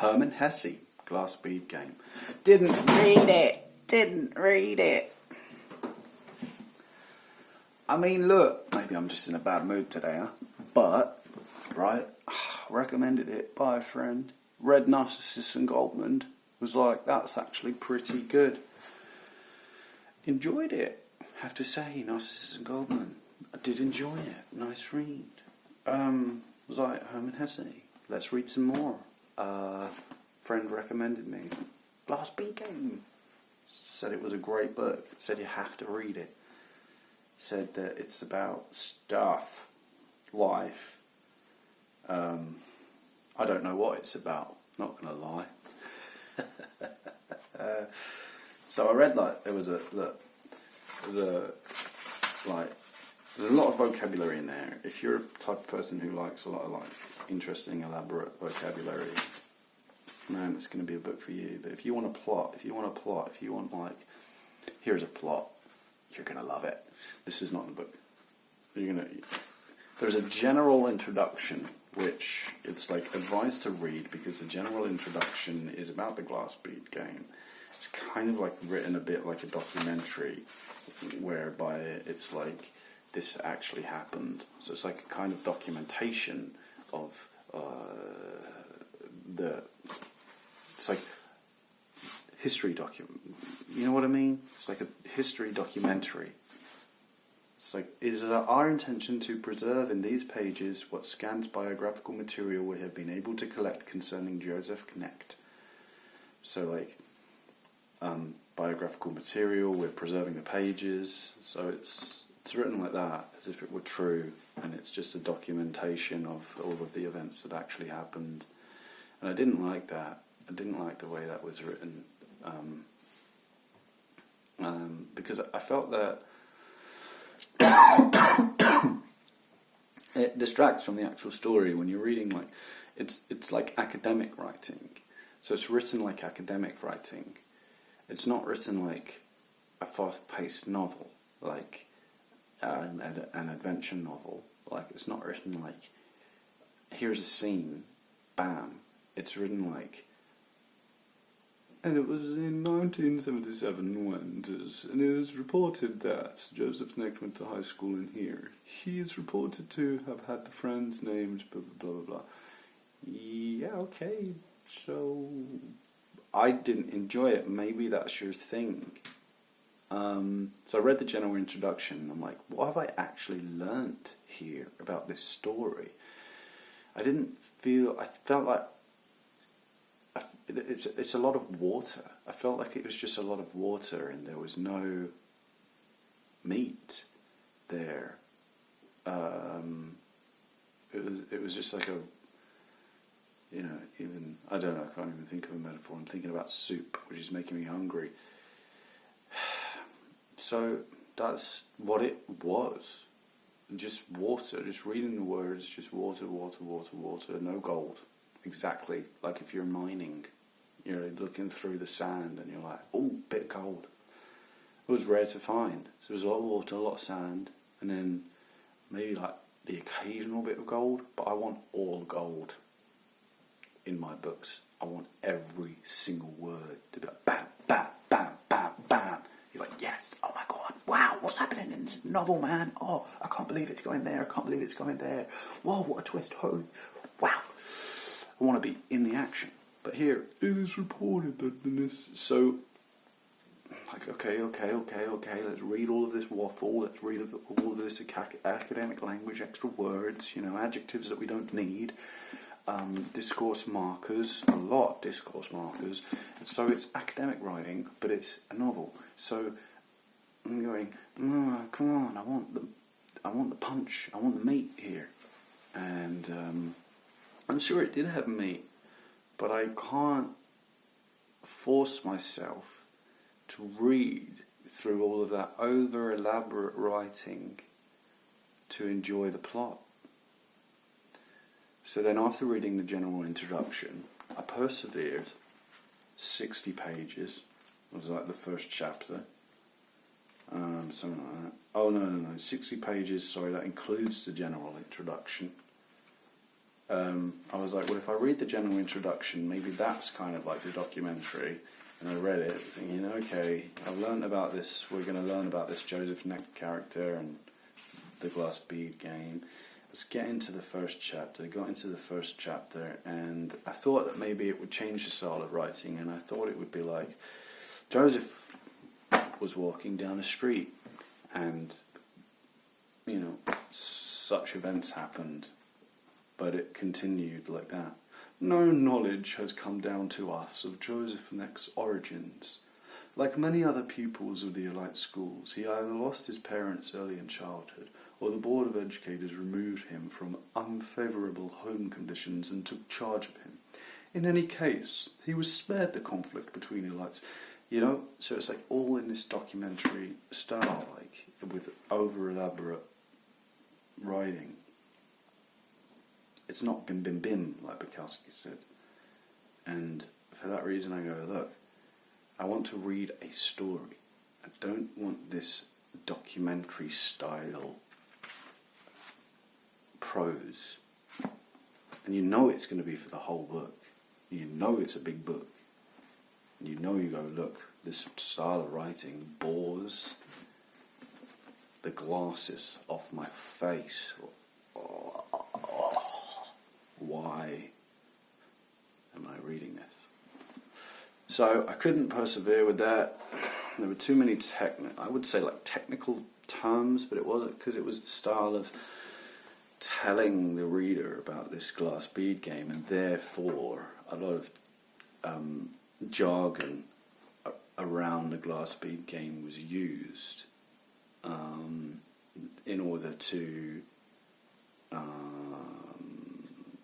Herman Hesse, Glass Bead Game. Didn't read it. I mean, look, maybe I'm just in a bad mood today, huh? But, right, recommended it by a friend. Read Narcissus and Goldmund. Was like, that's actually pretty good. Enjoyed it, have to say, Narcissus and Goldmund. I did enjoy it. Nice read. Was like, Herman Hesse, let's read some more. Friend recommended me. Glass Bead Game. Said it was a great book. Said you have to read it. Said that it's about stuff, life. I don't know what it's about, not gonna lie. So I read there's a lot of vocabulary in there. If you're a type of person who likes a lot of interesting, elaborate vocabulary, man, it's going to be a book for you. But if you want a plot, here's a plot, you're going to love it. This is not the book. There's a general introduction, which it's like advice to read, because the general introduction is about the Glass Bead Game. It's kind of like written a bit like a documentary, whereby it's like this actually happened. So it's like a kind of documentation of it's like history document. You know what I mean? It's like a history documentary. It's like, it is our intention to preserve in these pages what scant biographical material we have been able to collect concerning Joseph Knecht. So like, biographical material, we're preserving the pages, so it's written like that, as if it were true, and it's just a documentation of all of the events that actually happened. And I didn't like that. I didn't like the way that was written, because I felt that it distracts from the actual story when you're reading. Like, it's like academic writing, so it's written like academic writing. It's not written like a fast-paced novel, like an adventure novel. Like, it's not written like, here's a scene, bam. It's written like, and it was in 1977 and it was reported that Joseph Knecht went to high school in here. He is reported to have had the friends named blah blah blah blah. Yeah, okay, so I didn't enjoy it. Maybe that's your thing. So I read the general introduction and I'm like, what have I actually learnt here about this story? I felt like it's a lot of water. I felt like it was just a lot of water and there was no meat there. It was just like a, even, I don't know, I can't even think of a metaphor. I'm thinking about soup, which is making me hungry. So that's what it was. Just water, just reading the words, just water, no gold. Exactly like if you're mining, you're looking through the sand and you're like, oh, bit of gold. It was rare to find. So there was a lot of water, a lot of sand, and then maybe like the occasional bit of gold, but I want all gold in my books. I want every single word to be like bam, bam, bam, bam, bam. You're like, yes, oh my god, wow, what's happening in this novel, man? Oh, I can't believe it's going there, I can't believe it's going there. Whoa, what a twist, holy, wow. I want to be in the action. But here, it is reported that this, so, like, okay, let's read all of this waffle, let's read all of this academic language, extra words, adjectives that we don't need, discourse markers, a lot of discourse markers. So it's academic writing, but it's a novel. So I'm going, oh, come on, I want the punch, I want the meat here. And I'm sure it did have meat, but I can't force myself to read through all of that over-elaborate writing to enjoy the plot. So then after reading the general introduction, I persevered 60 pages. It was like the first chapter. Something like that. Oh, no, 60 pages, sorry, that includes the general introduction. I was like, well, if I read the general introduction, maybe that's kind of like the documentary. And I read it, thinking, okay, I've learned about this. We're going to learn about this Joseph Neck character and the Glass Bead Game. Let's get into the first chapter. Got into the first chapter, and I thought that maybe it would change the style of writing, and I thought it would be like Joseph was walking down a street, and such events happened, but it continued like that. No knowledge has come down to us of Joseph Neck's origins. Like many other pupils of the elite schools, he either lost his parents early in childhood, or the Board of Educators removed him from unfavourable home conditions and took charge of him. In any case, he was spared the conflict between elites. So it's like all in this documentary style, like with over-elaborate writing. It's not bim bim bim, like Bukowski said. And for that reason I go, look, I want to read a story. I don't want this documentary style prose. And it's going to be for the whole book. It's a big book. And you go, look, this style of writing bores the glasses off my face. Why am I reading this? So I couldn't persevere with that. There were too many technical terms, but it wasn't, because it was the style of telling the reader about this Glass Bead Game, and therefore a lot of jargon around the Glass Bead Game was used in order to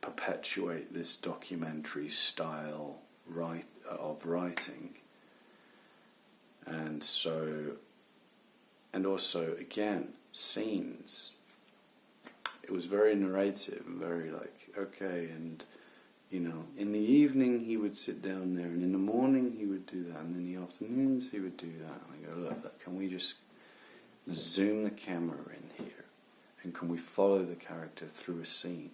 perpetuate this documentary style of writing. And also again, scenes. It was very narrative and very okay, and in the evening he would sit down there, and in the morning he would do that, and in the afternoons he would do that. And I go, look, can we just zoom the camera in here, and can we follow the character through a scene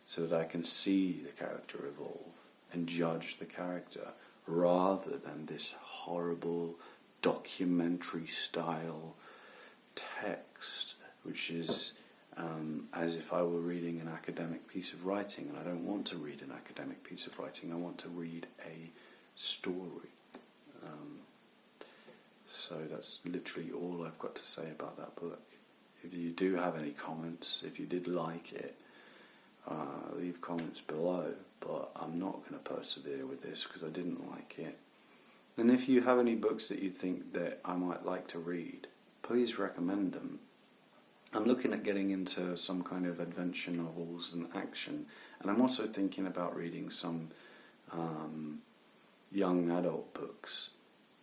so that I can see the character evolve and judge the character, rather than this horrible documentary style text, which is as if I were reading an academic piece of writing, and I don't want to read an academic piece of writing. I want to read a story. So that's literally all I've got to say about that book. If you do have any comments, if you did like it, leave comments below, but I'm not going to persevere with this because I didn't like it. And if you have any books that you think that I might like to read, please recommend them. I'm looking at getting into some kind of adventure novels and action, and I'm also thinking about reading some young adult books,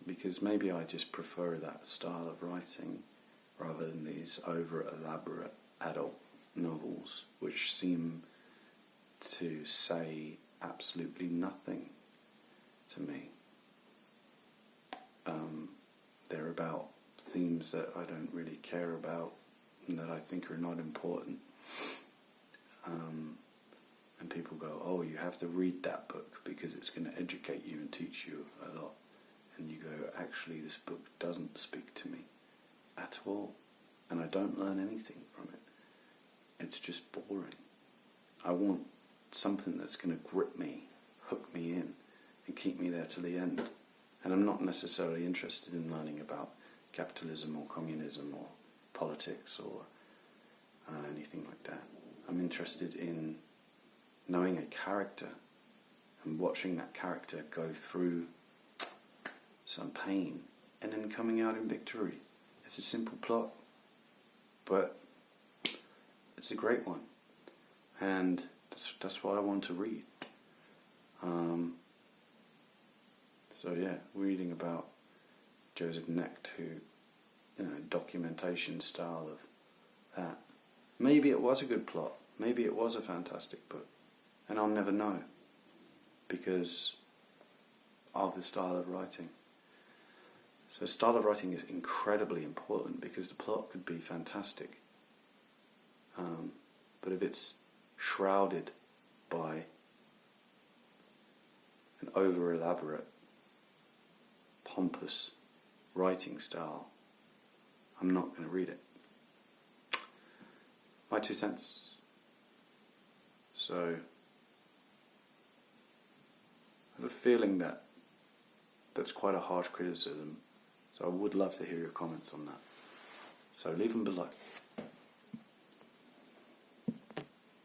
because maybe I just prefer that style of writing rather than these over-elaborate adult novels which seem to say absolutely nothing to me. They're about themes that I don't really care about and that I think are not important. And people go, oh, you have to read that book because it's going to educate you and teach you a lot. And you go, actually, this book doesn't speak to me at all. And I don't learn anything from it. It's just boring. I want something that's going to grip me, hook me in, and keep me there to the end. And I'm not necessarily interested in learning about capitalism or communism or politics or anything like that. I'm interested in knowing a character and watching that character go through some pain and then coming out in victory. It's a simple plot, but it's a great one, and that's what I want to read. So yeah, reading about Joseph Neck to documentation style of that. Maybe it was a good plot. Maybe it was a fantastic book, and I'll never know because of the style of writing. So style of writing is incredibly important because the plot could be fantastic, but if it's shrouded by an over-elaborate, pompous writing style, I'm not going to read it. My 2 cents. So, I have a feeling that's quite a harsh criticism, so I would love to hear your comments on that. So leave them below.